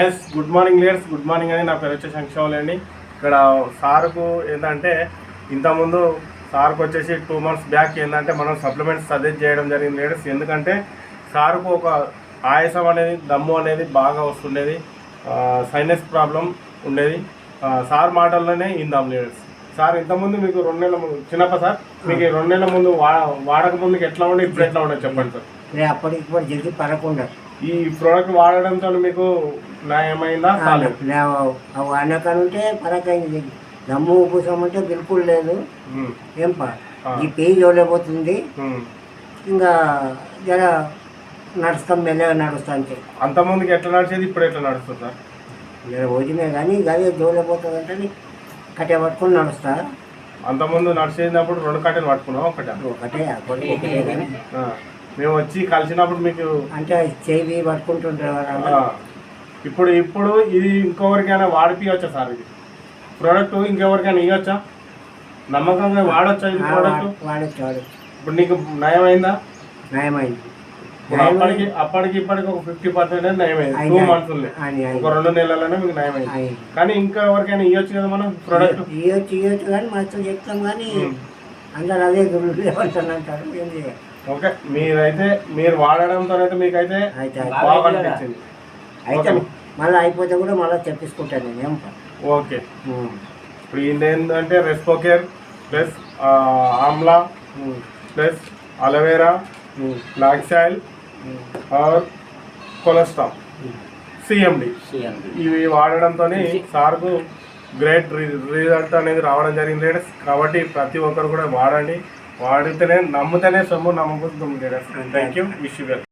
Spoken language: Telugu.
Yes good morning leaders, good morning అని నా పేరు వచ్చే సంక్షేమాలు అండి. ఇక్కడ సార్కు ఏంటంటే ఇంతకుముందు సార్కు వచ్చేసి 2 months బ్యాక్ ఏంటంటే మనం సప్లిమెంట్స్ సజెస్ట్ చేయడం జరిగింది లీడర్స్. ఎందుకంటే సార్కు ఒక ఆయాసం అనేది, దమ్ము అనేది బాగా వస్తుండేది, సైనస్ ప్రాబ్లం ఉండేది. సార్ మాటల్లోనే ఇందాం లీడర్స్. సార్ ఇంతకుముందు మీకు 2 నెలల ముందు చిన్నప్ప సార్ మీకు 2 నెలల ముందు వాడక ముందుకు ఎట్లా ఉండే, ఇప్పుడు ఎట్లా ఉండదు చెప్పండి సార్. అప్పటికి జల్దీ పడకుండా ఈ ప్రోడక్ట్ వాడడంతో మీకు న్యాయమైందా? వాడినకాడ ఉంటే పరకైంది. దమ్ము ఉపసం అంటే బిల్కుల్ లేదు. ఏం ఈ పేజ్ చూడలేకపోతుంది. ఇంకా జర నడుస్తాం, మెల్లగా నడుస్తా అంతే. అంతమందికి ఎట్లా నడిచేది, ఇప్పుడు ఎట్లా నడుస్తుంది సార్? జర భోజనమే కానీ గదే చూడలేకపోతుంది అంటే కట్టె పట్టుకొని నడుస్తా. అంతకుముందు నడిచేసినప్పుడు 2 కట్టెలు పట్టుకున్నాం, ఒకటే కానీ మేము వచ్చి కలిసినప్పుడు మీకు అంటే చేయి పట్టుకుంటుంటారు. ఇప్పుడు ఇది ఇంకొకరికైనా వాడిపియవచ్చా సార్? ఇది ప్రోడక్ట్ ఇంకెవరికైనా ఇవ్వచ్చా? నమ్మకంగా వాడచ్చా ఇది ప్రోడక్ట్? వాడచ్చు. ఇప్పుడు నీకు నయమైందా? నయమైంది. అప్పటికి ఇప్పటికి ఒక 50% నయమైంది. 2 months ఒక 2 నెలలనే మీకు నయమైంది. కానీ ఇంకా ఎవరికైనా ఇవ్వచ్చు కదా మనం ప్రోడక్ట్? ఇవ్వచ్చు కానీ మస్తు చెప్తాం కానీ అందరు అదే అంటారు. ఏం చేయాలి? ఓకే, మీరు వాడడంతో అయితే మీకైతే బాగా అనిపించింది. అయితే మళ్ళీ అయిపోతే కూడా మళ్ళీ తెప్పించుకుంటాను నేను. ఓకే, ఇప్పుడు ఏంటంటే రెస్పోకేర్ plus amla plus aloe vera, black soil or cholesterol, CMD ఇవి వాడడంతో సార్కు గ్రేట్ రిజల్ట్ అనేది రావడం జరిగింది లీడర్స్. కాబట్టి ప్రతి ఒక్కరు కూడా వాడండి. వాడితేనే నమ్ముతేనే సొమ్ము, నమ్మకం leaders. Thank you. Wish you well.